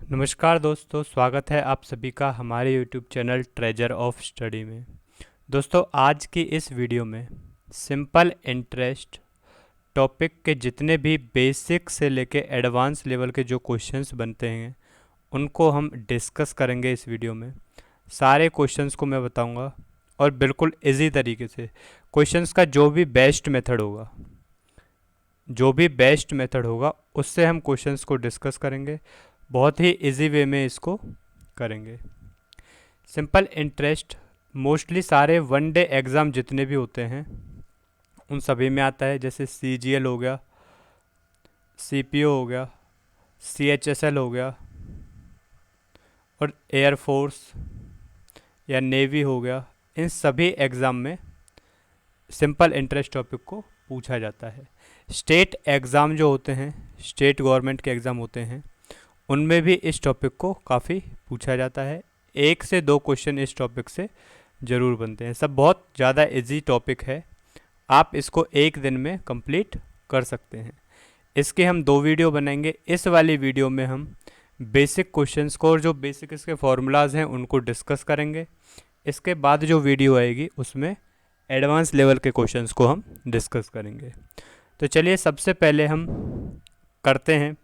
नमस्कार दोस्तों, स्वागत है आप सभी का हमारे YouTube channel treasure of study में। दोस्तों, आज की इस वीडियो में सिंपल इंटरेस्ट टॉपिक के जितने भी बेसिक से लेके एडवांस लेवल के जो क्वेश्चंस बनते हैं उनको हम डिस्कस करेंगे इस वीडियो में। सारे क्वेश्चंस को मैं बताऊंगा और बिल्कुल इजी तरीके से क्वेश्चंस का जो भी बेस्ट मेथड होगा उससे हम क्वेश्चंस को डिस्कस करेंगे। बहुत ही इजी वे में इसको करेंगे। सिंपल इंटरेस्ट मोस्टली सारे वन डे एग्ज़ाम जितने भी होते हैं उन सभी में आता है, जैसे CGL हो गया, CPO हो गया, CHSL हो गया और एयरफोर्स या नेवी हो गया। इन सभी एग्ज़ाम में सिंपल इंटरेस्ट टॉपिक को पूछा जाता है। स्टेट एग्ज़ाम जो होते हैं, स्टेट गवर्नमेंट के एग्ज़ाम होते हैं, उनमें भी इस टॉपिक को काफ़ी पूछा जाता है। 1 से 2 क्वेश्चन इस टॉपिक से ज़रूर बनते हैं। सब बहुत ज़्यादा इजी टॉपिक है, आप इसको एक दिन में कंप्लीट कर सकते हैं। इसके हम 2 वीडियो बनाएंगे। इस वाली वीडियो में हम बेसिक क्वेश्चंस को और जो बेसिक इसके फॉर्मूलाज हैं उनको डिस्कस करेंगे। इसके बाद जो वीडियो आएगी उसमें एडवांस लेवल के क्वेश्चंस को हम डिस्कस करेंगे। तो चलिए सबसे पहले हम करते हैं,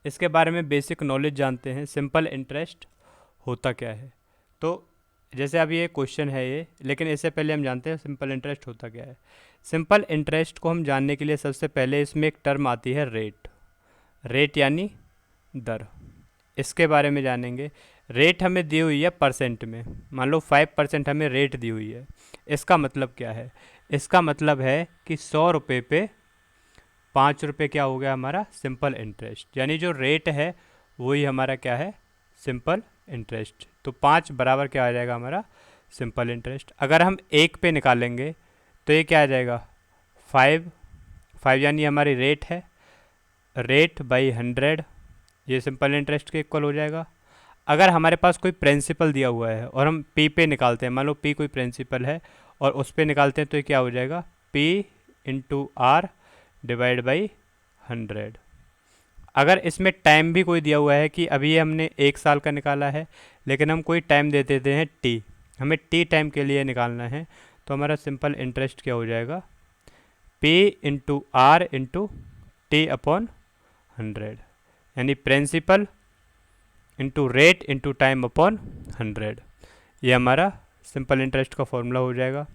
इसके बारे में बेसिक नॉलेज जानते हैं। सिंपल इंटरेस्ट होता क्या है? तो जैसे अब ये क्वेश्चन है ये, लेकिन इससे पहले हम जानते हैं सिंपल इंटरेस्ट होता क्या है। सिंपल इंटरेस्ट को हम जानने के लिए सबसे पहले इसमें एक टर्म आती है रेट यानी दर। इसके बारे में जानेंगे। रेट हमें दी हुई है परसेंट में, मान लो 5% हमें रेट दी हुई है। इसका मतलब क्या है? इसका मतलब है कि 100 रुपये पे 5 रुपये क्या हो गया हमारा सिंपल इंटरेस्ट, यानी जो रेट है वही हमारा क्या है सिंपल इंटरेस्ट। तो 5 बराबर क्या आ जाएगा हमारा सिंपल इंटरेस्ट। अगर हम 1 पे निकालेंगे तो ये क्या आ जाएगा 5 यानी हमारी रेट है, रेट बाई 100 ये सिंपल इंटरेस्ट के इक्वल हो जाएगा। अगर हमारे पास कोई प्रिंसिपल दिया हुआ है और हम P पे निकालते हैं, मान लो P कोई प्रिंसिपल है और उस पे निकालते हैं, तो ये क्या हो जाएगा P into R divide by 100। अगर इसमें टाइम भी कोई दिया हुआ है कि अभी ये हमने 1 साल का निकाला है, लेकिन हम कोई टाइम दे देते हैं T, हमें T टाइम के लिए निकालना है, तो हमारा सिंपल इंटरेस्ट क्या हो जाएगा P into R into T upon 100, यानी principal into rate into time upon 100। ये हमारा सिंपल इंटरेस्ट का फॉर्मूला हो जाएगा।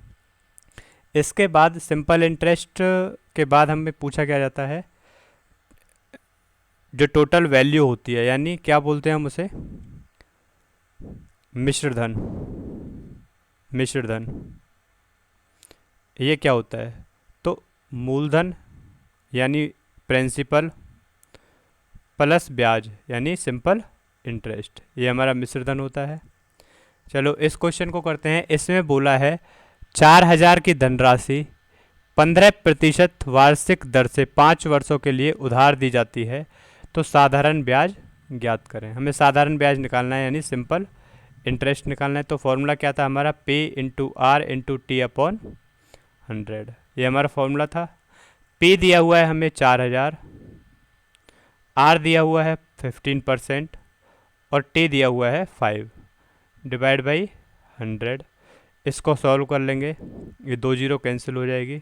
इसके बाद सिंपल इंटरेस्ट के बाद हमें पूछा क्या जाता है, जो टोटल वैल्यू होती है, यानी क्या बोलते हैं हम उसे मिश्रधन। ये क्या होता है? तो मूलधन यानी प्रिंसिपल प्लस ब्याज यानी सिंपल इंटरेस्ट, ये हमारा मिश्रधन होता है। चलो इस क्वेश्चन को करते हैं। इसमें बोला है 4000 की धनराशि 15% वार्षिक दर से 5 वर्षों के लिए उधार दी जाती है, तो साधारण ब्याज ज्ञात करें। हमें साधारण ब्याज निकालना है यानी सिंपल इंटरेस्ट निकालना है। तो फॉर्मूला क्या था हमारा P into R into T upon 100, ये हमारा फॉर्मूला था। P दिया हुआ है हमें 4000, R दिया हुआ है 15% और T दिया हुआ है 5 डिवाइड बाई 100। इसको सॉल्व कर लेंगे, ये 2 जीरो कैंसिल हो जाएगी।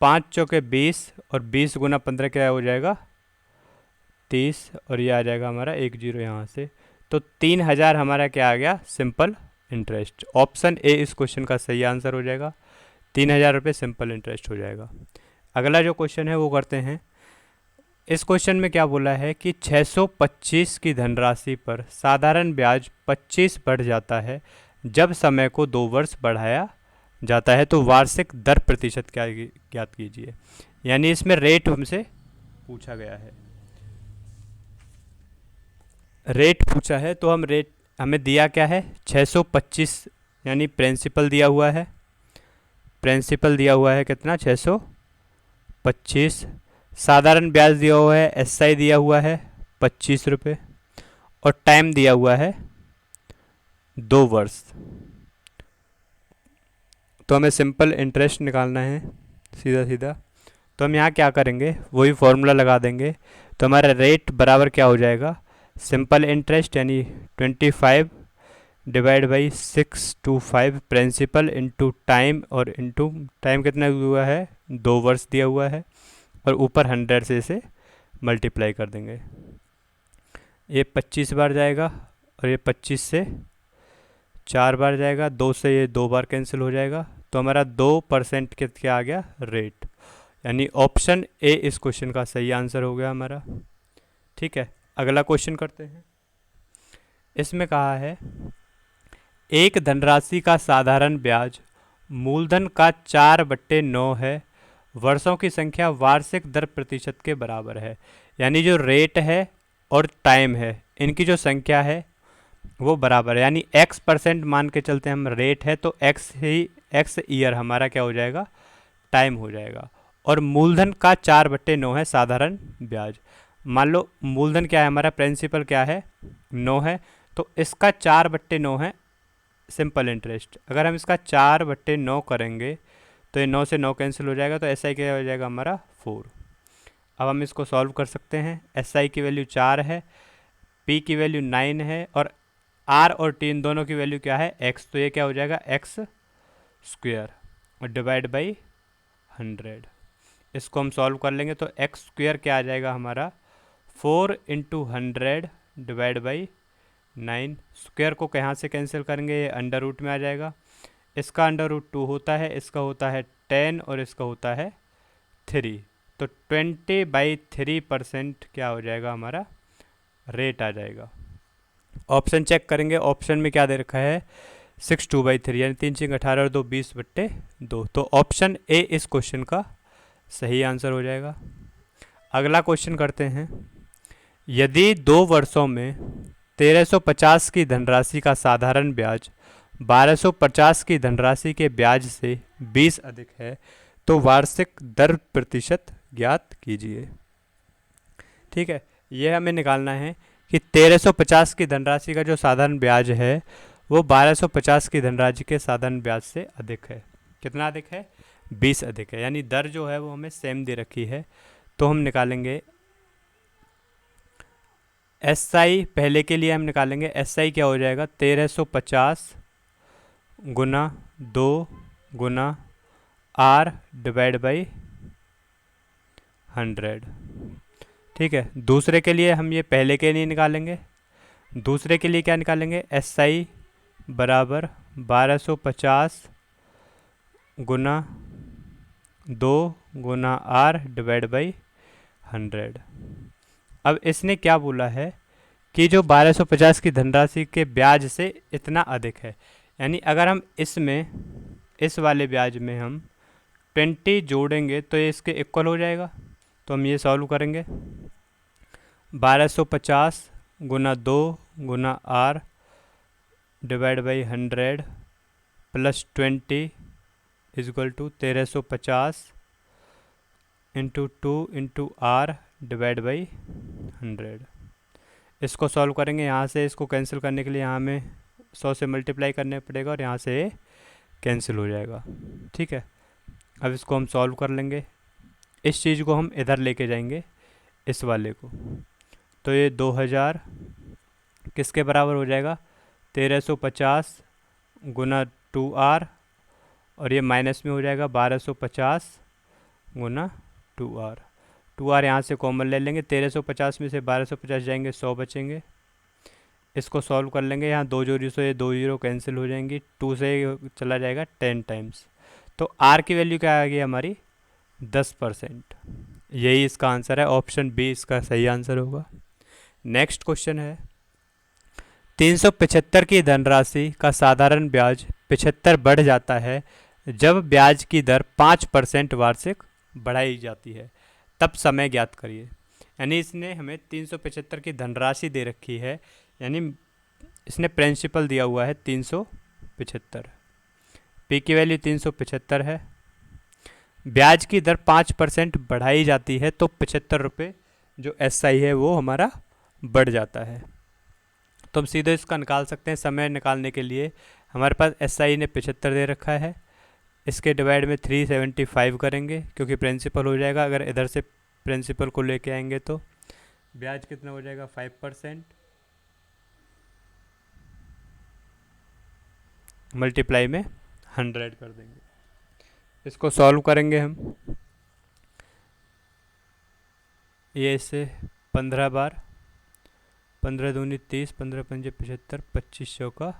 5 चौके 20 और 20 गुना 15 क्या हो जाएगा 30, और ये आ जाएगा हमारा 1 जीरो यहाँ से। तो 3000 हमारा क्या आ गया सिंपल इंटरेस्ट। ऑप्शन ए इस क्वेश्चन का सही आंसर हो जाएगा। 3000 रुपये सिंपल इंटरेस्ट हो जाएगा। अगला जो क्वेश्चन है वो करते हैं। इस क्वेश्चन में क्या बोला है कि 625 की धनराशि पर साधारण ब्याज 25 बढ़ जाता है जब समय को 2 वर्ष बढ़ाया जाता है, तो वार्षिक दर प्रतिशत क्या ज्ञात कीजिए। यानी इसमें रेट हमसे पूछा गया है, रेट पूछा है, तो हम रेट हमें दिया क्या है 625, यानी प्रिंसिपल दिया हुआ है, कितना 625। साधारण ब्याज दिया हुआ है, SI दिया हुआ है 25 रुपये और टाइम दिया हुआ है 2 वर्ष। तो हमें सिंपल इंटरेस्ट निकालना है सीधा सीधा। तो हम यहाँ क्या करेंगे, वही फॉर्मूला लगा देंगे। तो हमारा रेट बराबर क्या हो जाएगा, सिंपल इंटरेस्ट यानी 25 divide by 625 principal into time, और इंटू टाइम कितना हुआ है, 2 वर्ष दिया हुआ है, और ऊपर 100 से इसे मल्टीप्लाई कर देंगे। ये 25 बार जाएगा और ये 25 से 4 बार जाएगा, 2 से ये 2 बार कैंसिल हो जाएगा, तो हमारा 2% क्या आ गया रेट, यानी ऑप्शन ए इस क्वेश्चन का सही आंसर हो गया हमारा। ठीक है, अगला क्वेश्चन करते हैं। इसमें कहा है एक धनराशि का साधारण ब्याज मूलधन का 4/9 है, वर्षों की संख्या वार्षिक दर प्रतिशत के बराबर है। यानी जो रेट है और टाइम है इनकी जो संख्या है वो बराबर है, यानी x% मान के चलते हैं हम, रेट है तो x ईयर हमारा क्या हो जाएगा, टाइम हो जाएगा, और मूलधन का 4/9 है साधारण ब्याज। मान लो मूलधन क्या है हमारा, प्रिंसिपल क्या है 9 है, तो इसका 4/9 है सिंपल इंटरेस्ट। अगर हम इसका 4/9 करेंगे तो ये 9 से 9 कैंसिल हो जाएगा, तो SI क्या हो जाएगा हमारा 4। अब हम इसको सॉल्व कर सकते हैं। SI की वैल्यू 4 है, P की वैल्यू 9 है, और R और T इन दोनों की वैल्यू क्या है x, तो ये क्या हो जाएगा x² और डिवाइड बाई 100। इसको हम सॉल्व कर लेंगे तो x² क्या आ जाएगा हमारा 4 इंटू 100 डिवाइड बाई 9। स्क्वायर को कहाँ से कैंसिल करेंगे, ये अंडर रूट में आ जाएगा, इसका अंडर रूट 2 होता है, इसका होता है 10 और इसका होता है 3, तो 20/3% क्या हो जाएगा हमारा रेट आ जाएगा। ऑप्शन चेक करेंगे, ऑप्शन में क्या दे रखा है 6/2/3, यानी 3 18 और 2 20/2, तो ऑप्शन ए इस क्वेश्चन का सही आंसर हो जाएगा। अगला क्वेश्चन करते हैं। यदि 2 वर्षों में 1350 की धनराशि का साधारण ब्याज 1250 की धनराशि के ब्याज से 20 अधिक है तो वार्षिक दर प्रतिशत ज्ञात कीजिए। ठीक है, यह हमें निकालना है कि 1350 की धनराशि का जो साधारण ब्याज है वो 1250 की धनराशि के साधारण ब्याज से अधिक है। कितना अधिक है, 20 अधिक है, यानी दर जो है वो हमें सेम दे रखी है। तो हम निकालेंगे SI, पहले के लिए हम निकालेंगे SI क्या हो जाएगा 1350 गुना 2 गुना R डिवाइड बाई 100। ठीक है, दूसरे के लिए हम ये पहले के लिए निकालेंगे, दूसरे के लिए क्या निकालेंगे SI बराबर 1250 गुना 2 गुना R डिवाइड बाई 100। अब इसने क्या बोला है कि जो 1250 की धनराशि के ब्याज से इतना अधिक है, यानी अगर हम इसमें इस वाले ब्याज में हम 20 जोड़ेंगे तो ये इसके इक्वल हो जाएगा। तो हम ये सॉल्व करेंगे, 1250 गुना 2 गुना R divide by 100 plus 20 equal to 1350 into 2 into R divide by 100। इसको सॉल्व करेंगे, यहाँ से इसको कैंसिल करने के लिए यहाँ में 100 से मल्टीप्लाई करने पड़ेगा और यहाँ से कैंसिल हो जाएगा। ठीक है, अब इसको हम सॉल्व कर लेंगे, इस चीज़ को हम इधर लेके जाएंगे इस वाले को, तो ये 2000 किसके बराबर हो जाएगा 1350 गुना 2R और ये माइनस में हो जाएगा 1250 गुना 2R यहाँ से कॉमन ले लेंगे, 1350 में से 1250 जाएंगे 100 बचेंगे। इसको सॉल्व कर लेंगे, यहाँ 2 जोड़ी से ये 2 जीरो कैंसिल हो जाएंगी, 2 से चला जाएगा 10 टाइम्स, तो R की वैल्यू क्या आ गई हमारी 10%। यही इसका आंसर है, ऑप्शन बी इसका सही आंसर होगा। नेक्स्ट क्वेश्चन है 375 की धनराशि का साधारण ब्याज 75 बढ़ जाता है जब ब्याज की दर 5% वार्षिक बढ़ाई जाती है, तब समय ज्ञात करिए। यानी इसने हमें 375 की धनराशि दे रखी है, यानी इसने प्रिंसिपल दिया हुआ है 375, पी की वैल्यू 375 है, ब्याज की दर 5% बढ़ाई जाती है तो 75 रुपये जो SI है वो हमारा बढ़ जाता है। तो हम सीधे इसका निकाल सकते हैं। समय निकालने के लिए हमारे पास SI ने 75 दे रखा है, इसके डिवाइड में 375 करेंगे क्योंकि प्रिंसिपल हो जाएगा, अगर इधर से प्रिंसिपल को लेके आएंगे तो ब्याज कितना हो जाएगा 5%, मल्टीप्लाई में 100 कर देंगे। इसको सॉल्व करेंगे हम, ये इसे 15 बार, 15 दूनी 30, 15 पंजे 75, 2500 का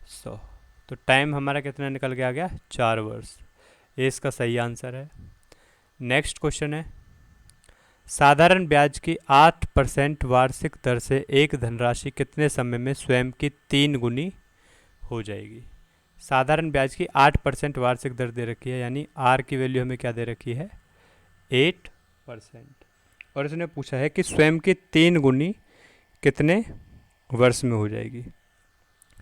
100, तो टाइम हमारा कितना निकल के आ गया 4 वर्ष। ये इसका सही आंसर है। नेक्स्ट क्वेश्चन है, साधारण ब्याज की 8% वार्षिक दर से एक धनराशि कितने समय में स्वयं की 3 गुनी हो जाएगी। साधारण ब्याज की 8% वार्षिक दर दे रखी है, यानी आर की वैल्यू हमें क्या दे रखी है 8%, और इसने पूछा है कि स्वयं की 3 गुनी कितने वर्ष में हो जाएगी।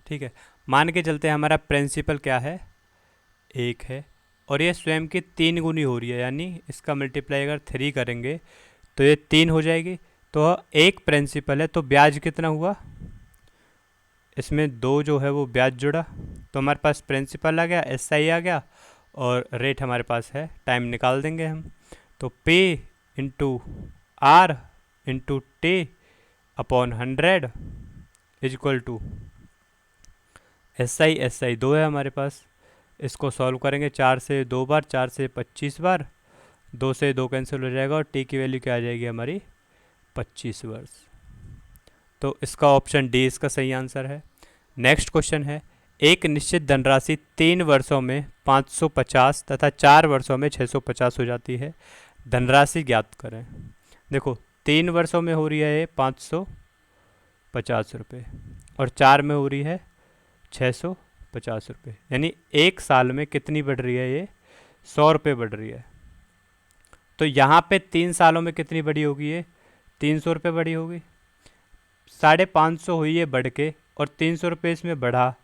ठीक है, मान के चलते हैं हमारा प्रिंसिपल क्या है 1 है, और ये स्वयं की 3 गुनी हो रही है, यानी इसका मल्टीप्लाई अगर 3 करेंगे तो ये 3 हो जाएगी। तो एक प्रिंसिपल है तो ब्याज कितना हुआ, इसमें 2 जो है वो ब्याज जुड़ा, तो हमारे पास प्रिंसिपल आ गया, SI आ गया, और रेट हमारे पास है, टाइम निकाल देंगे हम। तो P into R into T upon 100 is equal to SI 2 है हमारे पास। इसको सॉल्व करेंगे 4 से 2 बार, 4 से 25 बार, 2 से 2 कैंसिल हो जाएगा, और टी की वैल्यू क्या आ जाएगी हमारी 25 वर्ष। तो इसका ऑप्शन डी इसका सही आंसर है। नेक्स्ट क्वेश्चन है, एक निश्चित धनराशि 3 वर्षों में 550 तथा 4 वर्षों में 650 हो जाती है, धनराशि ज्ञात करें। देखो 3 वर्षों में हो रही है ये 550 रुपये, और 4 में हो रही है 650 रुपये, यानी एक साल में कितनी बढ़ रही है ये 100 रुपये बढ़ रही है। तो यहाँ पे 3 सालों में कितनी बढ़ी होगी ये 300 रुपये बढ़ी होगी। 550 हुई है बढ़ के, और 300 रुपये इसमें बढ़ा,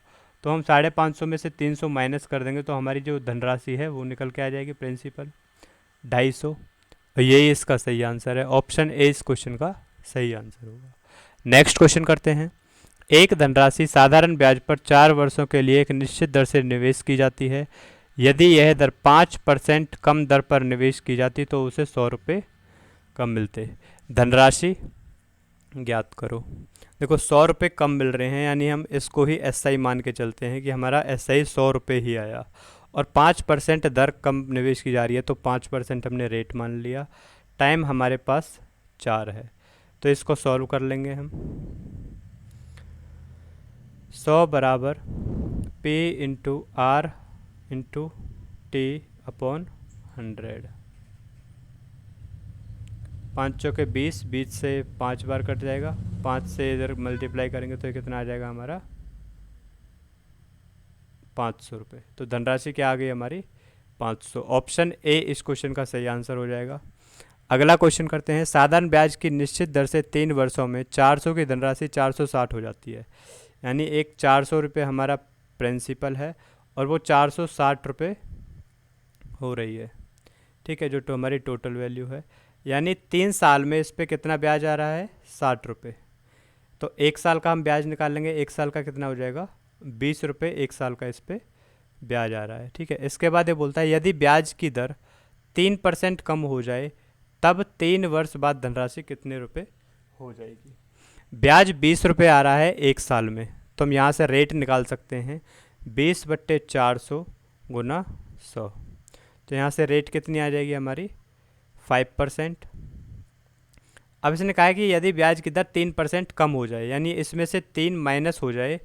तो हम 550 में से 300 माइनस कर देंगे, तो हमारी जो धनराशि है वो निकल के आ जाएगी प्रिंसिपल 250। यही इसका सही आंसर है, ऑप्शन ए इस क्वेश्चन का सही आंसर होगा। नेक्स्ट क्वेश्चन करते हैं, एक धनराशि साधारण ब्याज पर 4 वर्षों के लिए एक निश्चित दर से निवेश की जाती है, यदि यह दर 5% कम दर पर निवेश की जाती तो उसे 100 रुपये कम मिलते। धनराशि ज्ञात करो। देखो 100 रुपये कम मिल रहे हैं, यानी हम इसको ही SI मान के चलते हैं कि हमारा SI 100 रुपये ही आया, और 5% दर कम निवेश की जा रही है, तो 5% हमने रेट मान लिया। टाइम हमारे पास 4 है, तो इसको सॉल्व कर लेंगे हम। 100 बराबर P into R into T upon 100, 5 चौके 20, 20 से 5 बार कट जाएगा, 5 से इधर मल्टीप्लाई करेंगे तो ये कितना आ जाएगा हमारा 500 रुपये। तो धनराशि क्या आ गई हमारी 500। ऑप्शन ए इस क्वेश्चन का सही आंसर हो जाएगा। अगला क्वेश्चन करते हैं, साधारण ब्याज की निश्चित दर से 3 वर्षों में 400 की धनराशि 460 हो जाती है, यानी एक 400 रुपये हमारा प्रिंसिपल है, और वो 460 रुपये हो रही है। ठीक है, जो हमारी टोटल वैल्यू है, यानी 3 साल में इस पर कितना ब्याज आ रहा है 60 रुपये। तो 1 साल का हम ब्याज निकाल लेंगे, 1 साल का कितना हो जाएगा 20 रुपये, 1 साल का इस पर ब्याज आ रहा है। ठीक है, इसके बाद ये बोलता है यदि ब्याज की दर 3% कम हो जाए तब 3 वर्ष बाद धनराशि कितने रुपये हो जाएगी। ब्याज 20 रुपये आ रहा है 1 साल में, तो हम यहाँ से रेट निकाल सकते हैं 20/400 गुना 100, तो यहाँ से रेट कितनी आ जाएगी हमारी 5%। अब इसने कहा है कि यदि ब्याज की दर 3% कम हो जाए, यानी इसमें से 3 माइनस हो जाए,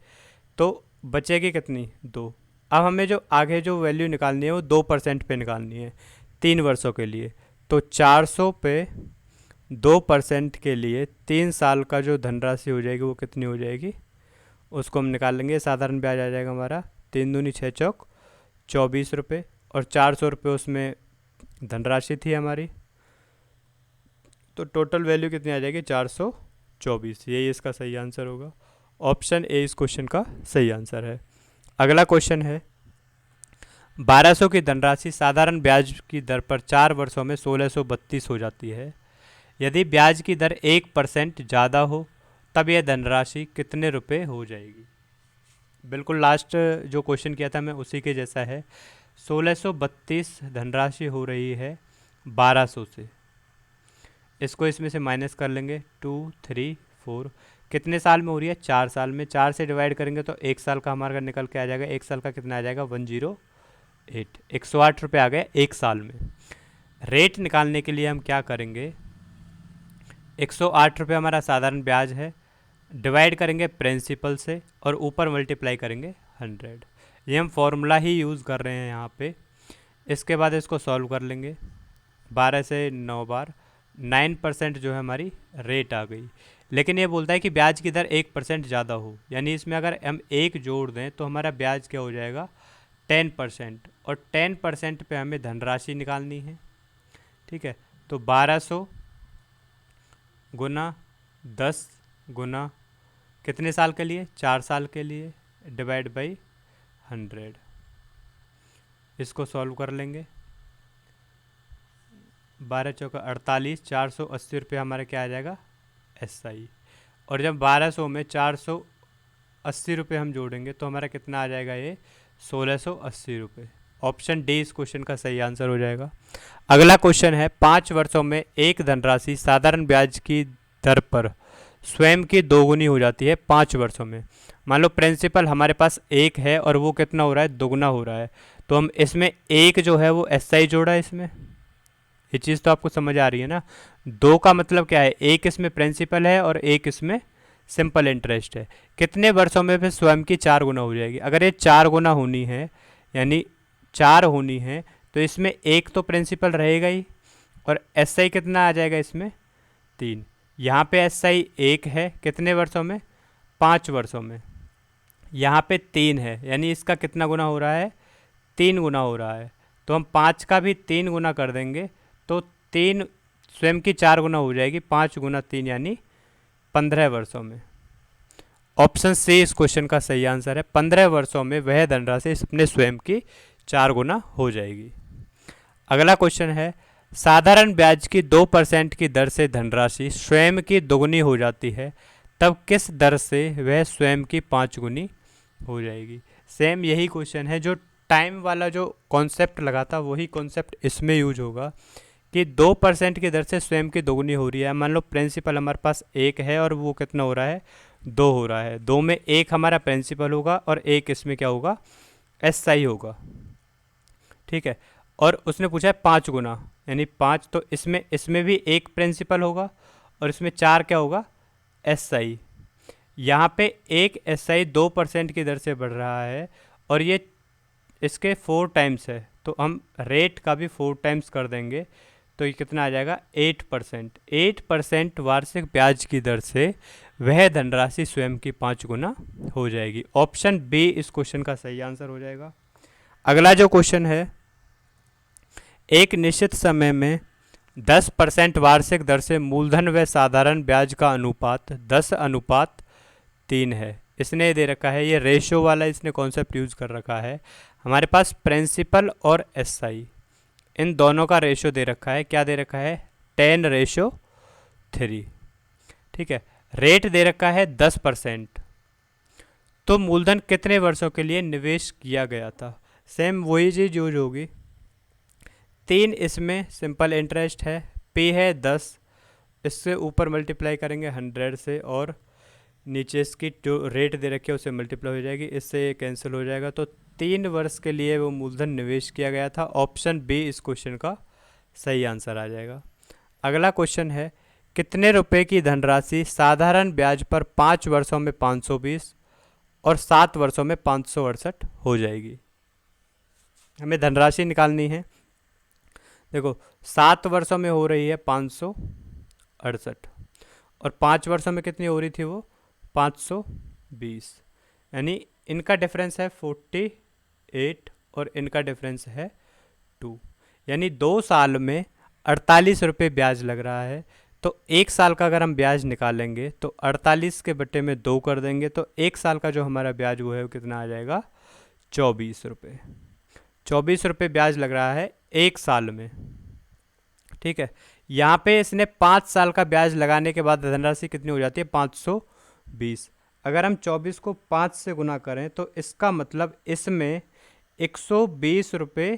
तो बचेगी कितनी 2। अब हमें जो आगे जो वैल्यू निकालनी है वो 2% पे निकालनी है 3 वर्षों के लिए। तो 400 पे 2% के लिए 3 साल का जो धनराशि हो जाएगी वो कितनी हो जाएगी, उसको हम निकाल लेंगे। साधारण ब्याज आ जाएगा हमारा 3 दूनी 6 चौक 24 रुपये, और 400 रुपये उसमें धनराशि थी हमारी, तो टोटल वैल्यू कितनी आ जाएगी 424। यही इसका सही आंसर होगा। ऑप्शन ए इस क्वेश्चन का सही आंसर है। अगला क्वेश्चन है, 1200 की धनराशि साधारण ब्याज की दर पर 4 वर्षों में 1632 हो जाती है, यदि ब्याज की दर 1% ज़्यादा हो तब यह धनराशि कितने रुपए हो जाएगी। बिल्कुल लास्ट जो क्वेश्चन किया था मैं उसी के जैसा है। 1632 धनराशि हो रही है 1200 से, इसको इसमें से माइनस कर लेंगे, 2 3 4, कितने साल में हो रही है, 4 साल में। 4 से डिवाइड करेंगे तो 1 साल का हमारा निकल के आ जाएगा। 1 साल का कितना आ जाएगा, 108, 108 रुपये आ गए 1 साल में। रेट निकालने के लिए हम क्या करेंगे, 108 रुपये हमारा साधारण ब्याज है, डिवाइड करेंगे प्रिंसिपल से और ऊपर मल्टीप्लाई करेंगे 100। ये हम फॉर्मूला ही यूज़ कर रहे हैं यहाँ पे। इसके बाद इसको सॉल्व कर लेंगे, 12 से 9 बार, 9% जो है हमारी रेट आ गई। लेकिन ये बोलता है कि ब्याज की दर 1% ज़्यादा हो, यानी इसमें अगर हम 1 जोड़ दें तो हमारा ब्याज क्या हो जाएगा, 10%। और 10% पे हमें धनराशि निकालनी है। ठीक है, तो 1200 गुना 10 गुना कितने साल के लिए, 4 साल के लिए, डिवाइड बाई 100। इसको सॉल्व कर लेंगे, 12 चौका 48, 480 रुपये हमारा क्या आ जाएगा, SI। और जब 1200 में 480 रुपये हम जोड़ेंगे तो हमारा कितना आ जाएगा, ये 1680 रुपये। ऑप्शन डी इस क्वेश्चन का सही आंसर हो जाएगा। अगला क्वेश्चन है, 5 वर्षों में एक धनराशि साधारण ब्याज की दर पर स्वयं की दोगुनी हो जाती है 5 वर्षों में। मान लो प्रिंसिपल हमारे पास 1 है और वो कितना हो रहा है, दोगुना हो रहा है। तो हम इसमें 1 जो है वो SI जोड़ा है इसमें, ये चीज़ तो आपको समझ आ रही है ना। 2 का मतलब क्या है, 1 इसमें प्रिंसिपल है और 1 इसमें सिंपल इंटरेस्ट है। कितने वर्षों में फिर स्वयं की 4 गुना हो जाएगी। अगर ये 4 गुना होनी है, यानी 4 होनी है, तो इसमें 1 तो प्रिंसिपल रहेगा ही, और SI कितना आ जाएगा इसमें, 3। यहाँ पे SI 1 है, कितने वर्षों में, 5 वर्षों में। यहाँ पे 3 है, यानी इसका कितना गुना हो रहा है, 3 गुना हो रहा है। तो हम 5 का भी 3 गुना कर देंगे तो 3 स्वयं की 4 गुना हो जाएगी, 5 गुना 3 यानी 15 वर्षों में। ऑप्शन सी इस क्वेश्चन का सही आंसर है। 15 वर्षों में वह धनराशि अपने स्वयं की 4 गुना हो जाएगी। अगला क्वेश्चन है, साधारण ब्याज की 2% की दर से धनराशि स्वयं की दोगुनी हो जाती है, तब किस दर से वह स्वयं की 5 गुनी हो जाएगी। सेम यही क्वेश्चन है, जो टाइम वाला जो कॉन्सेप्ट लगा था वही कॉन्सेप्ट इसमें यूज होगा कि 2% की दर से स्वयं की दोगुनी हो रही है। मान लो प्रिंसिपल हमारे पास 1 है और वो कितना हो रहा है, 2 हो रहा है। 2 में 1 हमारा प्रिंसिपल होगा और 1 इसमें क्या होगा, SI होगा। ठीक है, और उसने पूछा है 5 गुना, यानी 5, तो इसमें भी 1 प्रिंसिपल होगा और इसमें 4 क्या होगा, SI। यहाँ पे 1 SI 2% की दर से बढ़ रहा है और ये इसके 4 टाइम्स है, तो हम रेट का भी 4 टाइम्स कर देंगे तो ये कितना आ जाएगा, 8%। 8% वार्षिक ब्याज की दर से वह धनराशि स्वयं की 5 गुना हो जाएगी। ऑप्शन बी इस क्वेश्चन का सही आंसर हो जाएगा। अगला जो क्वेश्चन है, एक निश्चित समय में 10% वार्षिक दर से मूलधन व साधारण ब्याज का अनुपात 10:3 है। इसने दे रखा है, ये रेशो वाला इसने कॉन्सेप्ट यूज़ कर रखा है। हमारे पास प्रिंसिपल और SI इन दोनों का रेशो दे रखा है। क्या दे रखा है, 10:3। ठीक है, रेट दे रखा है 10%। तो मूलधन कितने वर्षों के लिए निवेश किया गया था। सेम वही चीज़ यूज होगी। 3 इसमें सिंपल इंटरेस्ट है, पे है 10, इससे ऊपर मल्टीप्लाई करेंगे 100 से और नीचे इसकी जो रेट दे रखी है उससे मल्टीप्लाई हो जाएगी, इससे कैंसिल हो जाएगा। तो 3 वर्ष के लिए वो मूलधन निवेश किया गया था। ऑप्शन बी इस क्वेश्चन का सही आंसर आ जाएगा। अगला क्वेश्चन है, कितने रुपए की धनराशि साधारण ब्याज पर 5 वर्षों में 520 और 7 वर्षों में 568 हो जाएगी। हमें धनराशि निकालनी है। देखो 7 वर्षों में हो रही है 568 और 5 वर्षों में कितनी हो रही थी वो, 520, यानी इनका डिफरेंस है 48 और इनका डिफरेंस है 2, यानी 2 साल में 48 रुपये ब्याज लग रहा है। तो 1 साल का अगर हम ब्याज निकालेंगे तो 48 के बट्टे में 2 कर देंगे तो 1 साल का जो हमारा ब्याज वो है वो कितना आ जाएगा, 24 रुपये। 24 रुपये ब्याज लग रहा है 1 साल में। ठीक है, यहाँ पे इसने 5 साल का ब्याज लगाने के बाद धनराशि कितनी हो जाती है, 520। अगर हम 24 को 5 से गुना करें तो इसका मतलब इसमें 120 रुपये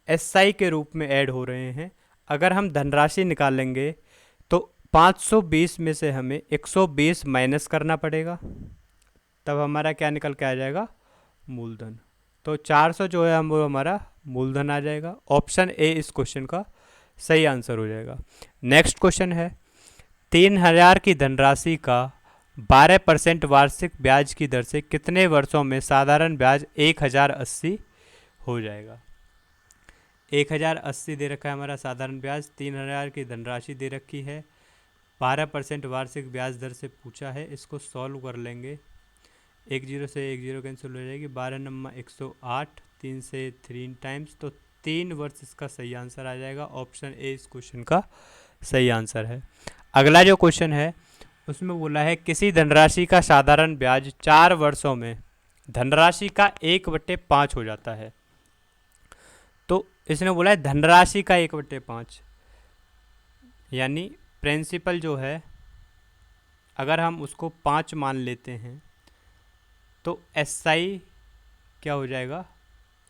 SI के रूप में ऐड हो रहे हैं। अगर हम धनराशि निकालेंगे तो 520 में से हमें 120 माइनस करना पड़ेगा, तब हमारा क्या निकल के आ जाएगा, मूलधन। तो 400 जो है हम वो हमारा मूलधन आ जाएगा। ऑप्शन ए इस क्वेश्चन का सही आंसर हो जाएगा। नेक्स्ट क्वेश्चन है 3000 की धनराशि का 12% वार्षिक ब्याज की दर से कितने वर्षों में साधारण ब्याज 1080 हो जाएगा। 1080 दे रखा है हमारा साधारण ब्याज, 3000 की धनराशि दे रखी है, 12% वार्षिक ब्याज दर से पूछा है। इसको सॉल्व कर लेंगे, 10 से 10 कैंसिल हो जाएगी, 12 नंबर 108, 3 से 3 टाइम्स, तो 3 वर्ष इसका सही आंसर आ जाएगा। ऑप्शन ए इस क्वेश्चन का सही आंसर है। अगला जो क्वेश्चन है उसमें बोला है किसी धनराशि का साधारण ब्याज 4 वर्षों में धनराशि का 1/5 हो जाता है। तो इसने बोला है धनराशि का 1/5, यानी प्रिंसिपल जो है अगर हम उसको 5 मान लेते हैं तो एसआई क्या हो जाएगा,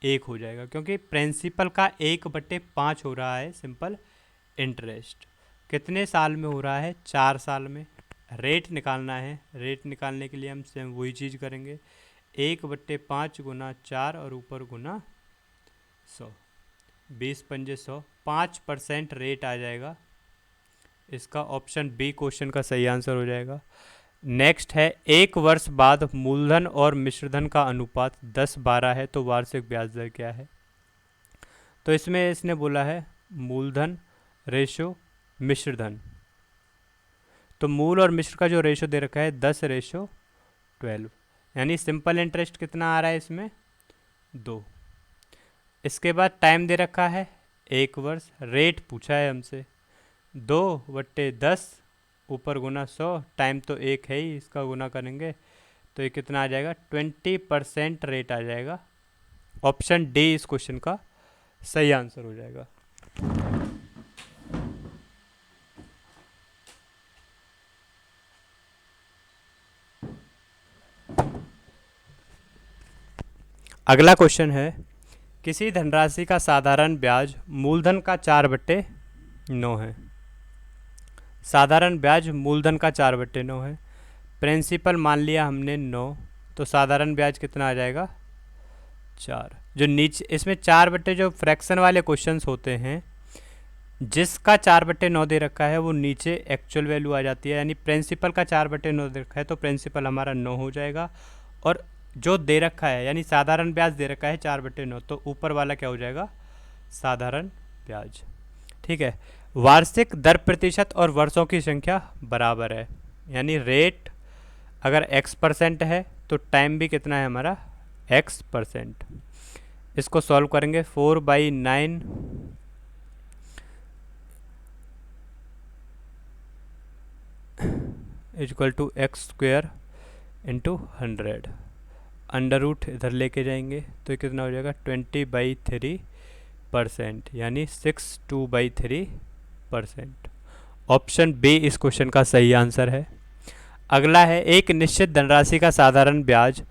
1 हो जाएगा, क्योंकि प्रिंसिपल का 1/5 हो रहा है सिंपल इंटरेस्ट। कितने साल में हो रहा है, 4 साल में। रेट निकालना है, रेट निकालने के लिए हम सेम वही चीज़ करेंगे, 1/5 गुना 4 और ऊपर गुना 100, 20 पंजे 100, 5% रेट आ जाएगा। इसका ऑप्शन बी क्वेश्चन का सही आंसर हो जाएगा। नेक्स्ट है 1 वर्ष बाद मूलधन और मिश्रधन का अनुपात 10-12 है, तो वार्षिक ब्याज दर क्या है। तो इसमें इसने बोला है मूलधन रेशो मिश्रधन, तो मूल और मिश्र का जो रेशो दे रखा है 10:12, यानी सिंपल इंटरेस्ट कितना आ रहा है इसमें, 2। इसके बाद टाइम दे रखा है 1 वर्ष, रेट पूछा है हमसे 2/10 ऊपर गुना 100, टाइम तो 1 है ही, इसका गुना करेंगे तो ये कितना आ जाएगा, 20% रेट आ जाएगा। ऑप्शन डी इस क्वेश्चन का सही आंसर हो जाएगा। अगला क्वेश्चन है किसी धनराशि का साधारण ब्याज मूलधन का 4/9 है। साधारण ब्याज मूलधन का 4/9 है, प्रिंसिपल मान लिया हमने 9, तो साधारण ब्याज कितना आ जाएगा, 4। जो नीचे इसमें 4 जो फ्रैक्शन वाले क्वेश्चंस होते हैं जिसका 4/9 दे रखा है वो नीचे एक्चुअल वैल्यू आ जाती है, यानी प्रिंसिपल का 4/9 दे रखा है तो प्रिंसिपल हमारा 9 हो जाएगा, और जो दे रखा है यानी साधारण ब्याज दे रखा है 4/9, तो ऊपर वाला क्या हो जाएगा, साधारण ब्याज। ठीक है, वार्षिक दर प्रतिशत और वर्षों की संख्या बराबर है, यानी रेट अगर x% है तो टाइम भी कितना है हमारा, x%। इसको सॉल्व करेंगे, 4/9 equal to x² into 100, under root इधर लेके जाएंगे तो ये कितना हो जाएगा, 20/3%, यानी 62/3%। ऑप्शन बी इस क्वेश्चन का सही आंसर है। अगला है एक निश्चित धनराशि का साधारण ब्याज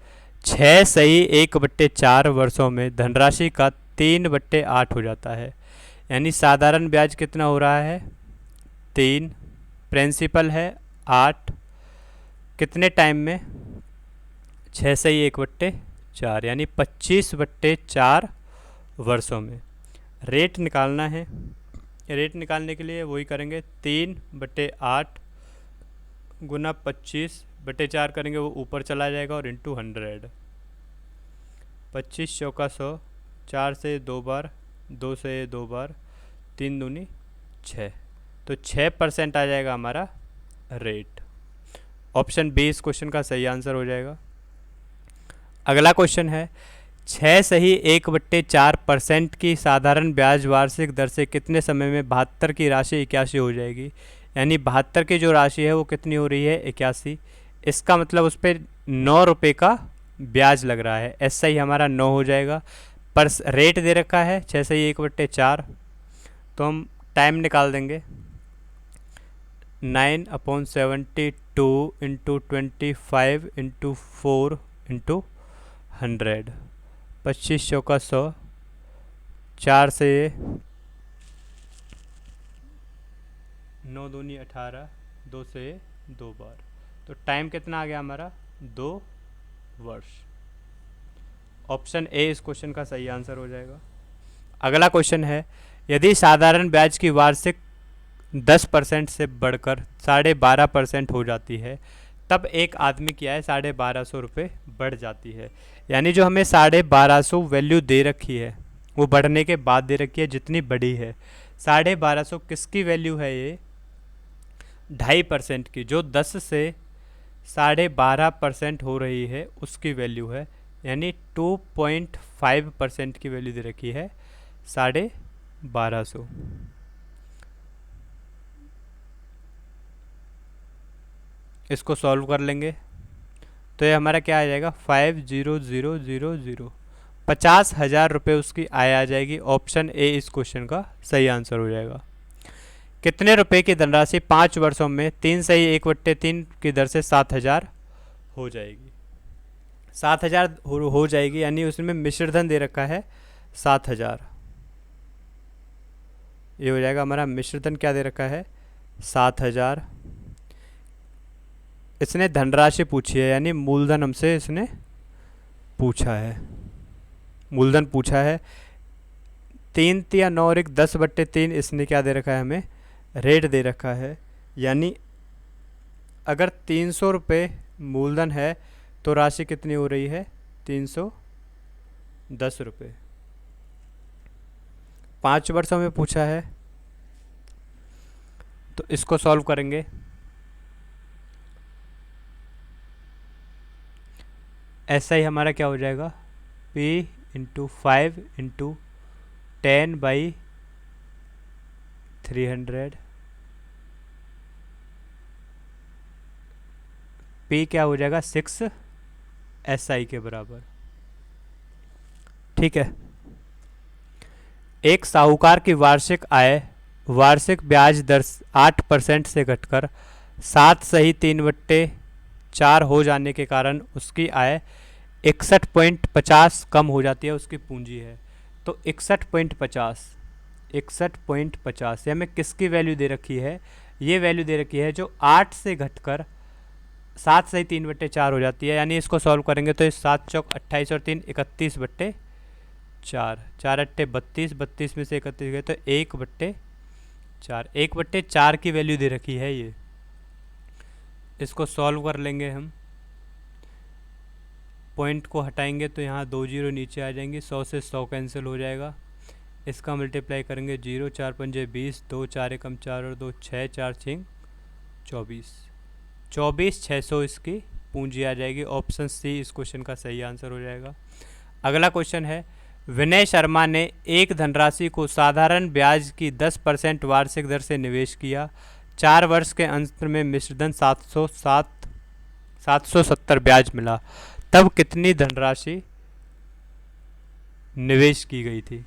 6 सही 1/4 वर्षों में धनराशि का 3/8 हो जाता है, यानी साधारण ब्याज कितना हो रहा है, 3, प्रिंसिपल है 8, कितने टाइम में, 6 सही 1/4, यानी 25/4 वर्षों में। रेट निकालना है, रेट निकालने के लिए वही करेंगे, 3/8 गुना 25/4 करेंगे, वो ऊपर चला जाएगा और इंटू 100, 25 चौका 100, 4 से 2 बार, 2 से 2 बार, 3 दूनी 6, तो 6% आ जाएगा हमारा रेट। ऑप्शन बी इस क्वेश्चन का सही आंसर हो जाएगा। अगला क्वेश्चन है 6 सही 1/4% की साधारण ब्याज वार्षिक दर से कितने समय में 72 की राशि 81 हो जाएगी, यानी 72 की जो राशि है वो कितनी हो रही है, 81। इसका मतलब उस पर 9 रुपये का ब्याज लग रहा है, एसआई हमारा 9 हो जाएगा, पर रेट दे रखा है 6 सही 1/4, तो हम टाइम निकाल देंगे, 9/72 इंटू 25 इंटू 4 इंटू 100, 25 चौका 100, 4 से 9 दूनी 18, 2 से 2 बार, तो टाइम कितना आ गया हमारा 2 वर्ष। ऑप्शन ए इस क्वेश्चन का सही आंसर हो जाएगा। अगला क्वेश्चन है, यदि साधारण ब्याज की वार्षिक 10% से बढ़कर 12.5% हो जाती है तब एक आदमी क्या है 1250 रुपये बढ़ जाती है। यानी जो हमें 1250 वैल्यू दे रखी है वो बढ़ने के बाद दे रखी है जितनी बड़ी है। 1250 किसकी वैल्यू है ये 2.5% की, जो 10 से 12.5% हो रही है उसकी वैल्यू है। यानी 2.5% की वैल्यू दे रखी है 1250। इसको सॉल्व कर लेंगे तो ये हमारा क्या आ जाएगा 50,000, 50,000 रुपये उसकी आय आ जाएगी। ऑप्शन ए इस क्वेश्चन का सही आंसर हो जाएगा। कितने रुपए की धनराशि 5 वर्षों में 3 सही 1/3 की दर से 7,000 हो जाएगी। 7,000 हो जाएगी, यानी उसमें मिश्र धन दे रखा है 7,000। ये हो जाएगा हमारा मिश्र धन क्या दे रखा है 7,000। इसने धनराशि पूछी है, यानी मूलधन हमसे इसने पूछा है, मूलधन पूछा है। 3 या 9 और 1 10/3 इसने क्या दे रखा है हमें रेट दे रखा है। यानी अगर 300 रुपये मूलधन है तो राशि कितनी हो रही है 310 रुपये। 5 वर्षों में पूछा है तो इसको सॉल्व करेंगे। ऐसा ही हमारा क्या हो जाएगा P × 5 × 10/300। P क्या हो जाएगा 6 SI के बराबर। ठीक है। एक साहूकार की वार्षिक आय वार्षिक ब्याज दर 8% से घटकर 7 सही 3/4 हो जाने के कारण उसकी आय 61.50 कम हो जाती है, उसकी पूंजी है। तो 61.50 ये हमें किसकी वैल्यू दे रखी है, ये वैल्यू दे रखी है जो 8 से घटकर 7 सही 3/4 हो जाती है। यानी इसको सॉल्व करेंगे तो 7 चौक 28 और 3 31/4, 4 अट्ठे 32, 32 में से 31 गए तो 1/4, 1/4 की वैल्यू दे रखी है ये। इसको सॉल्व कर लेंगे हम, पॉइंट को हटाएंगे तो यहाँ 2 जीरो नीचे आ जाएंगे, 100 से 100 कैंसिल हो जाएगा। इसका मल्टीप्लाई करेंगे 0 4 5 20, 2 4 1 4 और 2 6 4 6 24, 24,600 इसकी पूंजी आ जाएगी। ऑप्शन सी इस क्वेश्चन का सही आंसर हो जाएगा। अगला क्वेश्चन है, विनय शर्मा ने एक धनराशि को साधारण ब्याज की 10% वार्षिक दर से निवेश किया। 4 वर्ष के अंत में मिश्रधन 770 ब्याज मिला, तब कितनी धनराशि निवेश की गई थी।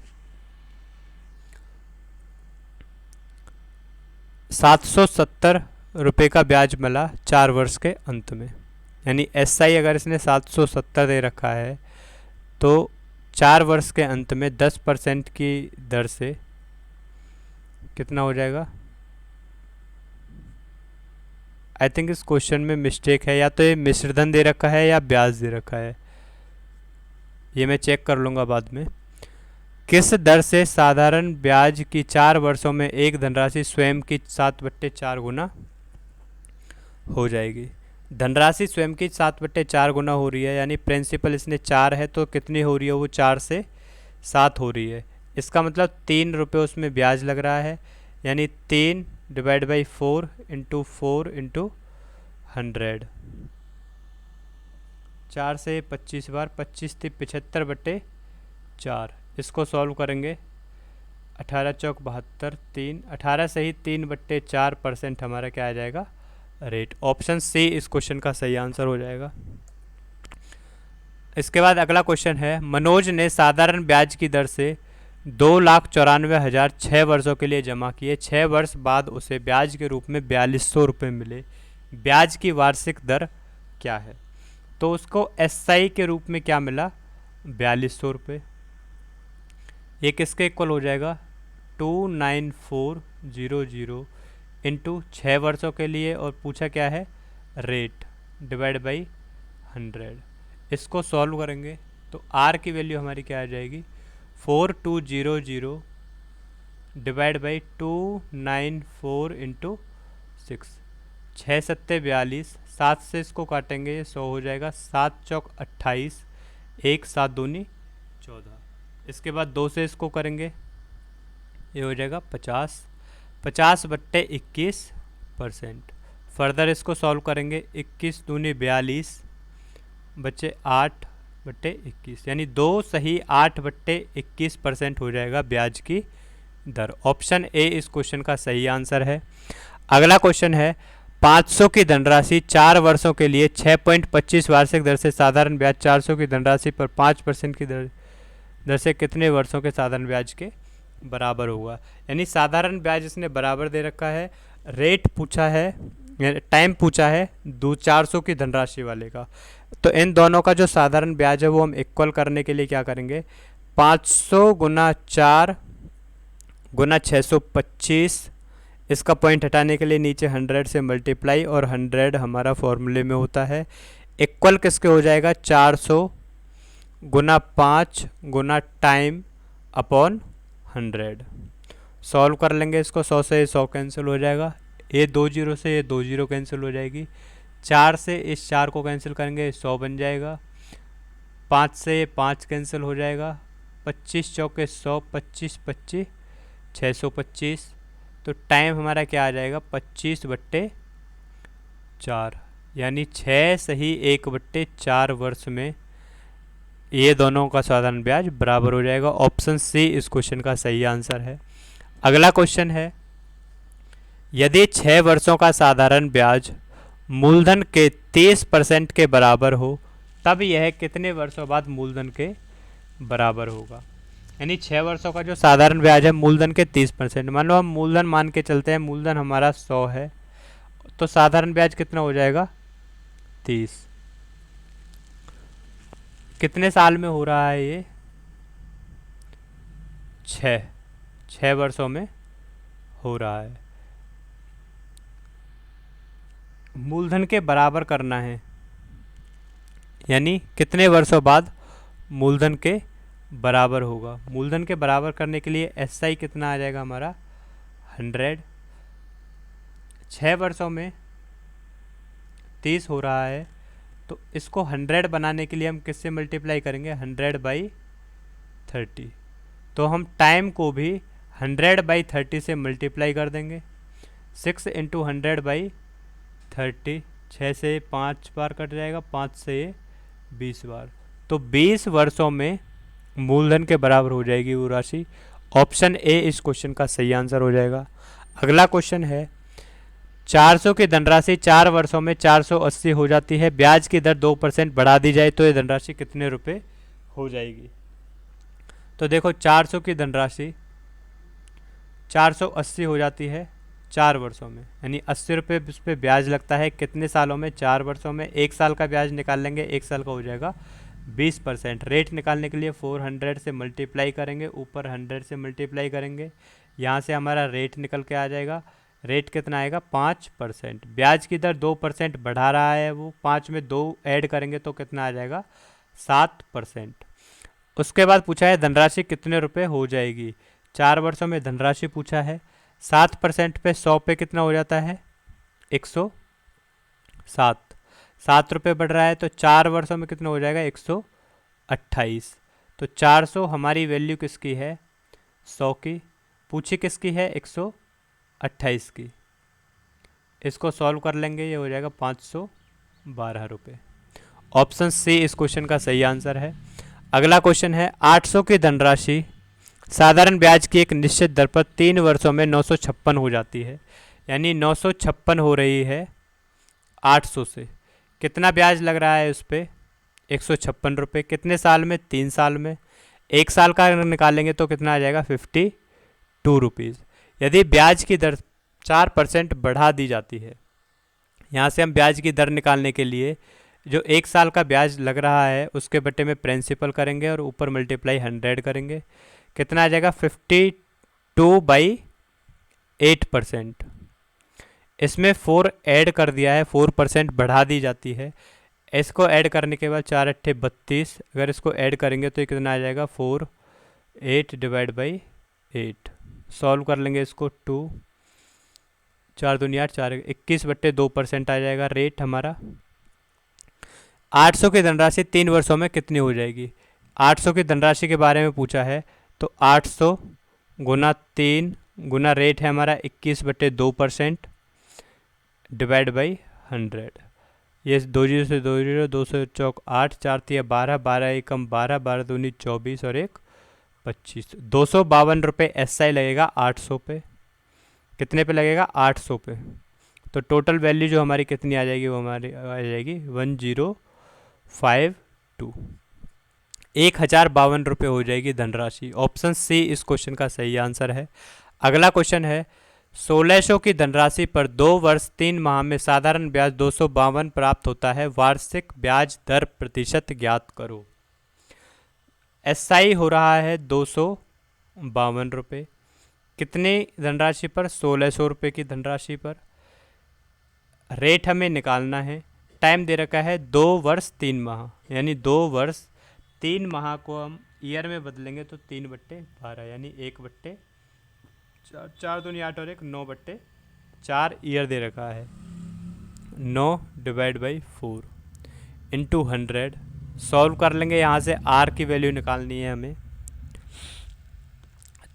770 रुपये का ब्याज मिला 4 वर्ष के अंत में। यानी SI अगर इसने 770 दे रखा है तो 4 वर्ष के अंत में 10% की दर से कितना हो जाएगा। आई थिंक इस क्वेश्चन में मिस्टेक है, या तो ये मिश्रधन दे रखा है या ब्याज दे रखा है, ये मैं चेक कर लूँगा बाद में। किस दर से साधारण ब्याज की 4 वर्षों में एक धनराशि स्वयं की 7/4 गुना हो जाएगी। धनराशि स्वयं की 7/4 गुना हो रही है, यानी प्रिंसिपल इसने 4 है तो कितनी हो रही है वो 4 से 7 हो रही है। इसका मतलब 3 रुपये उसमें ब्याज लग रहा है, यानी 3 / 4 × 4 × 100, 4 से 25 बार, 25 × 75/4। इसको सॉल्व करेंगे 18 चौक 72, 3 18 से ही 3/4% हमारा क्या आ जाएगा रेट। ऑप्शन सी इस क्वेश्चन का सही आंसर हो जाएगा। इसके बाद अगला क्वेश्चन है, मनोज ने साधारण ब्याज की दर से 2,94,000 6 वर्षों के लिए जमा किए। 6 वर्ष बाद उसे ब्याज के रूप में 4,200 रुपये मिले। ब्याज की वार्षिक दर क्या है। तो उसको SI के रूप में क्या मिला 4,200 रुपये। ये किसके इक्वल हो जाएगा 29400 इंटू 6 वर्षों के लिए, और पूछा क्या है, रेट डिवाइड बाई 100। इसको सॉल्व करेंगे तो आर की वैल्यू हमारी क्या आ जाएगी, 4200 डिवाइड बाई 294 इंटू 6, 6 सत्ते 42, 7 से इसको काटेंगे ये 100 हो जाएगा, 7 चौक 28, 1 7 दूनी 14। इसके बाद 2 से इसको करेंगे, ये हो जाएगा 50, 50/21%। फर्दर इसको सॉल्व करेंगे, 21 दूनी 42 बच्चे 8/21, यानी 2 सही 8/21% हो जाएगा ब्याज की दर। ऑप्शन ए इस क्वेश्चन का सही आंसर है। अगला क्वेश्चन है, 500 की धनराशि 4 वर्षों के लिए 6.25 वार्षिक दर से साधारण ब्याज 400 की धनराशि पर 5% की दर से कितने वर्षों के साधारण ब्याज के बराबर होगा। यानी साधारण ब्याज इसने बराबर दे रखा है, रेट पूछा है, टाइम पूछा है 400 की धनराशि वाले का। तो इन दोनों का जो साधारण ब्याज है वो हम इक्वल करने के लिए क्या करेंगे, 500 गुना 4 गुना 625, इसका पॉइंट हटाने के लिए नीचे 100 से मल्टीप्लाई, और 100 हमारा फॉर्मूले में होता है, इक्वल किसके हो जाएगा, 400 गुना 5 गुना टाइम अपॉन 100। सॉल्व कर लेंगे इसको, 100 से 100 कैंसिल हो जाएगा, ये 2 जीरो से ये 2 जीरो कैंसिल हो जाएगी, 4 से इस 4 को कैंसिल करेंगे 100 बन जाएगा, 5 से 5 कैंसिल हो जाएगा, 25 चौके 100, 25 25 625। तो टाइम हमारा क्या आ जाएगा, 25/4, यानी 6 सही 1/4 वर्ष में ये दोनों का साधारण ब्याज बराबर हो जाएगा। ऑप्शन सी इस क्वेश्चन का सही आंसर है। अगला क्वेश्चन है, यदि 6 वर्षों का साधारण ब्याज मूलधन के 30% के बराबर हो तब यह कितने वर्षों बाद मूलधन के बराबर होगा। यानी 6 वर्षों का जो साधारण ब्याज है मूलधन के 30%, मान लो हम मूलधन मान के चलते हैं, मूलधन हमारा 100 है, तो साधारण ब्याज कितना हो जाएगा, 30। कितने साल में हो रहा है ये, 6 वर्षों में हो रहा है। मूलधन के बराबर करना है, यानी कितने वर्षों बाद मूलधन के बराबर होगा। मूलधन के बराबर करने के लिए एसआई कितना आ जाएगा हमारा, 100। 6 वर्षों में 30 हो रहा है, तो इसको 100 बनाने के लिए हम किससे मल्टीप्लाई करेंगे, 100/30। तो हम टाइम को भी 100/30 से मल्टीप्लाई कर देंगे, 6 इंटू 100/30, 6 से 5 बार कट जाएगा, 5 से 20 बार, तो 20 वर्षों में मूलधन के बराबर हो जाएगी वो राशि। ऑप्शन ए इस क्वेश्चन का सही आंसर हो जाएगा। अगला क्वेश्चन है, 400 की धनराशि 4 वर्षों में 480 हो जाती है, ब्याज की दर 2% बढ़ा दी जाए तो ये धनराशि कितने रुपए हो जाएगी। तो देखो 400 की धनराशि 480 हो जाती है 4 वर्षों में, यानी 80 रुपये उस पर ब्याज लगता है, कितने सालों में, 4 वर्षों में। 1 साल का ब्याज निकाल लेंगे, 1 साल का हो जाएगा 20%। रेट निकालने के लिए 400 से मल्टीप्लाई करेंगे, ऊपर 100 से मल्टीप्लाई करेंगे, यहाँ से हमारा रेट निकल के आ जाएगा। रेट कितना आएगा, 5%। ब्याज की दर 2% बढ़ा रहा है वो, 5 में 2 ऐड करेंगे तो कितना आ जाएगा, 7%। उसके बाद पूछा है धनराशि कितने रुपए हो जाएगी। 4 वर्षों में धनराशि पूछा है, 7% पे 100 पे कितना हो जाता है, 107। 7 रुपये बढ़ रहा है तो 4 वर्षों में कितना हो जाएगा, 128। तो 400 हमारी वैल्यू किसकी है, 100 की, पूछी किसकी है, 128 की। इसको सॉल्व कर लेंगे, ये हो जाएगा 512 रुपये। ऑप्शन सी इस क्वेश्चन का सही आंसर है। अगला क्वेश्चन है, 800 की धनराशि साधारण ब्याज की एक निश्चित दर पर 3 वर्षों में 956 हो जाती है, यानी 956 हो रही है 800 से। कितना ब्याज लग रहा है उस पर, 156 रुपये। कितने साल में, 3 साल में। 1 साल का निकालेंगे तो कितना आ जाएगा, 52 रुपीज़। यदि ब्याज की दर 4% बढ़ा दी जाती है, यहाँ से हम ब्याज की दर निकालने के लिए जो 1 साल का ब्याज लग रहा है उसके बट्टे में प्रिंसिपल करेंगे और ऊपर मल्टीप्लाई 100 करेंगे, कितना आ जाएगा, 52/8%। इसमें 4 ऐड कर दिया है, 4% बढ़ा दी जाती है। इसको ऐड करने के बाद 4 अट्ठे 32, अगर इसको ऐड करेंगे तो ये कितना आ जाएगा 4, 8 डिवाइड बाई 8। सॉल्व कर लेंगे इसको, 2 4 दूनी 8, 4 21/2% आ जाएगा रेट हमारा। 800 की धनराशि 3 वर्षों में कितनी हो जाएगी? 800 की धनराशि के बारे में पूछा है, तो 800 गुना 3 गुना रेट है हमारा 21/2% डिवाइड बाई 100। ये 2 जीरो से 2 जीरो, 2 से चौक 8, 4 तिया 12, 12 एकम 12, 12 दूनी 24 और 1 25। 252 रुपये SI लगेगा 800 पे। कितने पे लगेगा? 800 पे। तो टोटल वैल्यू जो हमारी कितनी आ जाएगी, वो हमारी आ जाएगी 1052, 1052 रुपये हो जाएगी धनराशि। ऑप्शन सी इस क्वेश्चन का सही आंसर है। अगला क्वेश्चन है, 1600 की धनराशि पर 2 वर्ष 3 माह में साधारण ब्याज 252 प्राप्त होता है, वार्षिक ब्याज दर प्रतिशत ज्ञात करो। SI हो रहा है 252 रुपये, कितनी धनराशि पर? 1600 रुपये की धनराशि पर। रेट हमें निकालना है, टाइम दे रखा है 2 वर्ष 3 माह, यानी 2 वर्ष 3 माह को हम ईयर में बदलेंगे तो 3/12, यानी 1/4, 4 दूनी 8 और 1 9/4 ईयर दे रखा है। 9 डिवाइड बाई 4 इंटू 100। सॉल्व कर लेंगे, यहाँ से R की वैल्यू निकालनी है हमें।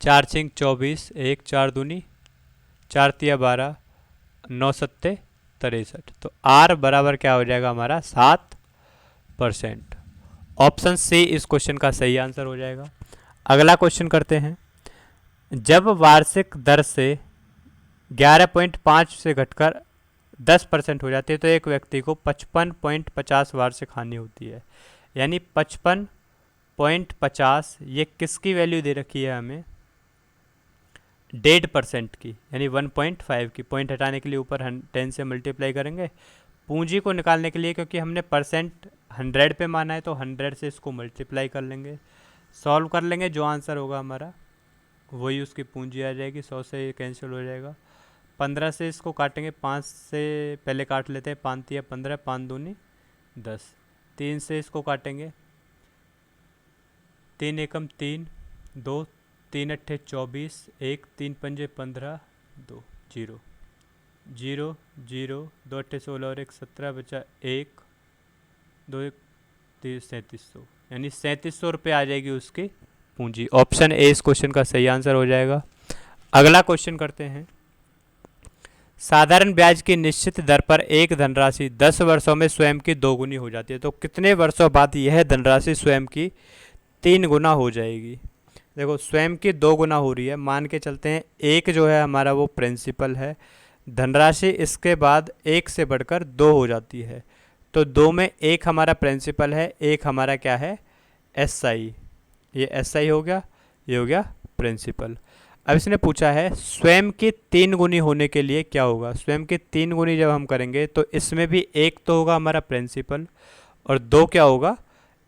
4 छिंग 24, 1 4 दूनी 4 तिया 12, 9 सत्ते 63। तो R बराबर क्या हो जाएगा हमारा? 7%। ऑप्शन सी इस क्वेश्चन का सही आंसर हो जाएगा। अगला क्वेश्चन करते हैं, जब वार्षिक दर से 11.5 से घटकर 10% हो जाती है तो एक व्यक्ति को 55.50 वार्षिक हानि होती है। यानी 55.50, ये किसकी वैल्यू दे रखी है हमें? 1.5% की, यानी 1.5 की। पॉइंट हटाने के लिए ऊपर 10 से मल्टीप्लाई करेंगे। पूंजी को निकालने के लिए, क्योंकि हमने परसेंट 100 पे माना है, तो 100 से इसको मल्टीप्लाई कर लेंगे। सॉल्व कर लेंगे, जो आंसर होगा हमारा वही उसकी पूंजी आ जाएगी। 100 से कैंसिल हो जाएगा। 15 से इसको काटेंगे, 5 से पहले काट लेते हैं, 5 तिया 15, 5 दूनी 10। 3 से इसको काटेंगे, 3 एकम 3, 2 3 अट्ठे 24, 1 3 पंजे 15, 2 0 0 0, 2 अट्ठे 16 और 1 17, बचा 1 2 1 3700, यानी 3700 रुपये आ जाएगी उसकी पूंजी। ऑप्शन ए इस क्वेश्चन का सही आंसर हो जाएगा। अगला क्वेश्चन करते हैं, साधारण ब्याज की निश्चित दर पर एक धनराशि 10 वर्षों में स्वयं की 2 गुनी हो जाती है, तो कितने वर्षों बाद यह धनराशि स्वयं की 3 गुना हो जाएगी? देखो, स्वयं की 2 गुना हो रही है, मान के चलते हैं। एक जो है हमारा वो प्रिंसिपल है, धनराशि इसके बाद 1 से बढ़कर 2 हो जाती है, तो 2 में 1 हमारा प्रिंसिपल है, 1 हमारा क्या है? SI। ये SI हो गया, ये हो गया प्रिंसिपल। अब इसने पूछा है स्वयं की 3 गुनी होने के लिए क्या होगा? स्वयं की 3 गुनी जब हम करेंगे तो इसमें भी 1 तो होगा हमारा प्रिंसिपल और 2 क्या होगा?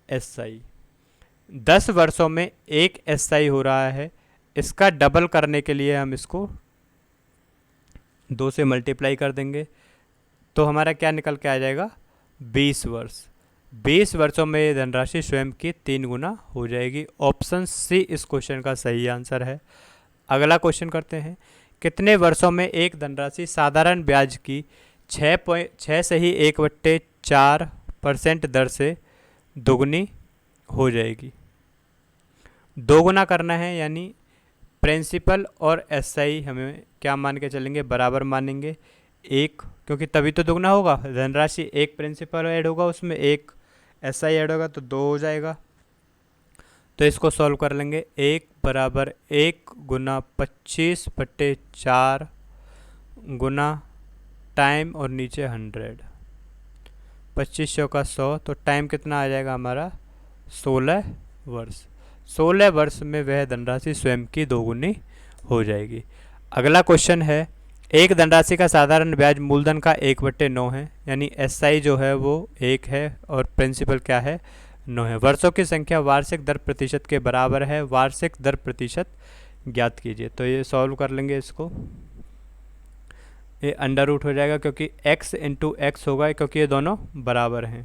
SI। 10 वर्षों में 1 SI हो रहा है, इसका डबल करने के लिए हम इसको 2 से मल्टीप्लाई कर देंगे, तो हमारा क्या निकल के आ जाएगा? 20 वर्ष। 20 वर्षों में ये धनराशि स्वयं की 3 गुना हो जाएगी। ऑप्शन सी इस क्वेश्चन का सही आंसर है। अगला क्वेश्चन करते हैं, कितने वर्षों में एक धनराशि साधारण ब्याज की 6 से ही 1/4% दर से दोगुनी हो जाएगी? दोगुना करना है, यानी प्रिंसिपल और SI हमें क्या मान के चलेंगे? बराबर मानेंगे 1, क्योंकि तभी तो दोगुना होगा। धनराशि 1 प्रिंसिपल ऐड होगा, उसमें 1 SI ऐड होगा, तो 2 हो जाएगा। तो इसको सॉल्व कर लेंगे। 1 बराबर 1 गुना 25/4 गुना टाइम और नीचे 100, 2500 का 100, तो टाइम कितना आ जाएगा हमारा? 16 वर्ष। 16 वर्ष में वह धनराशि स्वयं की 2 गुनी हो जाएगी। अगला क्वेश्चन है, एक धनराशि का साधारण ब्याज मूलधन का 1/9 है, यानी SI जो है वो 1 है और प्रिंसिपल क्या है? 9 है। वर्षों की संख्या वार्षिक दर प्रतिशत के बराबर है, वार्षिक दर प्रतिशत ज्ञात कीजिए। तो ये सॉल्व कर लेंगे इसको। ये अंडर रूट हो जाएगा क्योंकि x इंटू एक्स होगा, क्योंकि ये दोनों बराबर हैं।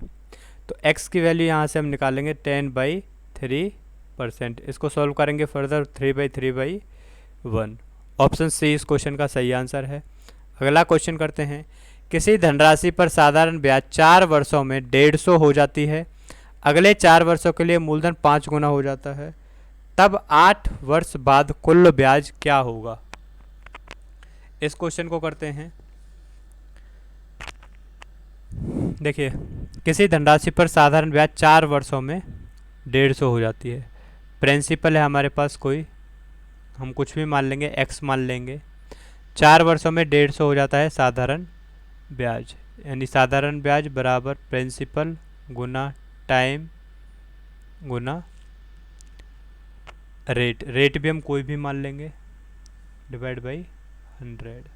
तो x की वैल्यू यहाँ से हम निकालेंगे 10/3%। इसको सॉल्व करेंगे फर्दर, 3/3/1। ऑप्शन सी इस क्वेश्चन का सही आंसर है। अगला क्वेश्चन करते हैं। किसी धनराशि पर साधारण ब्याज 4 वर्षों में 150 हो जाती है, अगले 4 वर्षों के लिए मूलधन 5 गुना हो जाता है, तब 8 वर्ष बाद कुल ब्याज क्या होगा? इस क्वेश्चन को करते हैं। देखिए, किसी धनराशि पर साधारण ब्याज 4 वर्षों में 150 हो जाती है। प्रिंसिपल है हमारे पास कोई, हम कुछ भी मान लेंगे, x मान लेंगे। 4 वर्षों में 150 हो जाता है साधारण ब्याज, यानी साधारण ब्याज बराबर प्रिंसिपल गुना टाइम गुना रेट। रेट भी हम कोई भी मान लेंगे, डिवाइड बाई 100।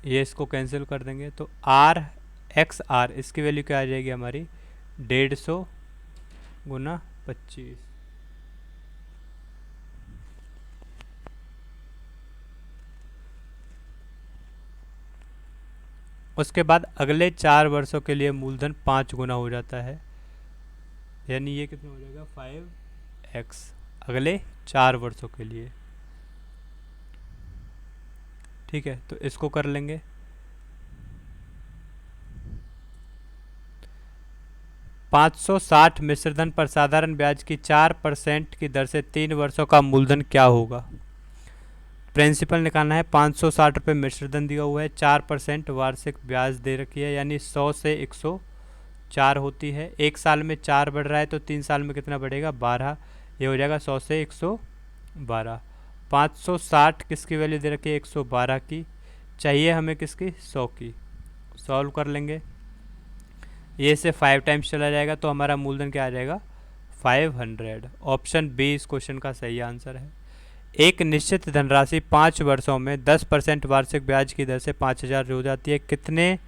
ये इसको कैंसिल कर देंगे तो r इसकी वैल्यू क्या आ जाएगी हमारी? 150 गुना 25। उसके बाद अगले 4 वर्षों के लिए मूलधन 5 गुना हो जाता है, यानी ये कितना हो जाएगा? 5x अगले 4 वर्षों के लिए। ठीक है, तो इसको कर लेंगे। $560 मिश्रधन पर साधारण ब्याज की 4% की दर से 3 वर्षों का मूलधन क्या होगा? प्रिंसिपल निकालना है। 560 रुपये मिश्रधन दिया हुआ है, 4% वार्षिक ब्याज दे रखी है, यानी 100 से 104 होती है। एक साल में 4 बढ़ रहा है तो 3 साल में कितना बढ़ेगा? 12। ये हो जाएगा 100 से 112। 560 किसकी वैल्यू दे रखी है? 112 की। चाहिए हमें किसकी? 100 की। सॉल्व कर लेंगे। ये से 5 टाइम्स चला जाएगा तो हमारा मूलधन क्या आ जाएगा? 500। ऑप्शन बी इस क्वेश्चन का सही आंसर है। एक निश्चित धनराशि 5 वर्षों में 10% वार्षिक ब्याज की दर से 5000 हो जाती है, कितने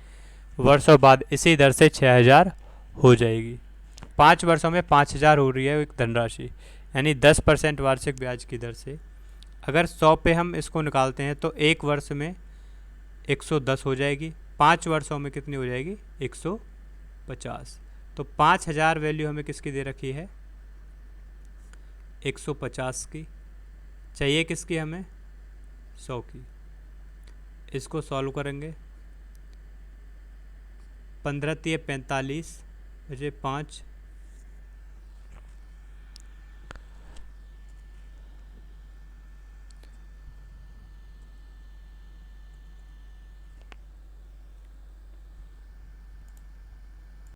वर्षों बाद इसी दर से 6000 हो जाएगी? 5 वर्षों में 5000 हो रही है एक धनराशि, यानी 10% वार्षिक ब्याज की दर से। अगर 100 पे हम इसको निकालते हैं तो एक वर्ष में 110 हो जाएगी, 5 वर्षों में कितनी हो जाएगी? 150। तो 5000 वैल्यू हमें किसकी दे रखी है? 150 की। चाहिए किसकी हमें? 100 की। इसको सॉल्व करेंगे। 15 × 45 बजे 5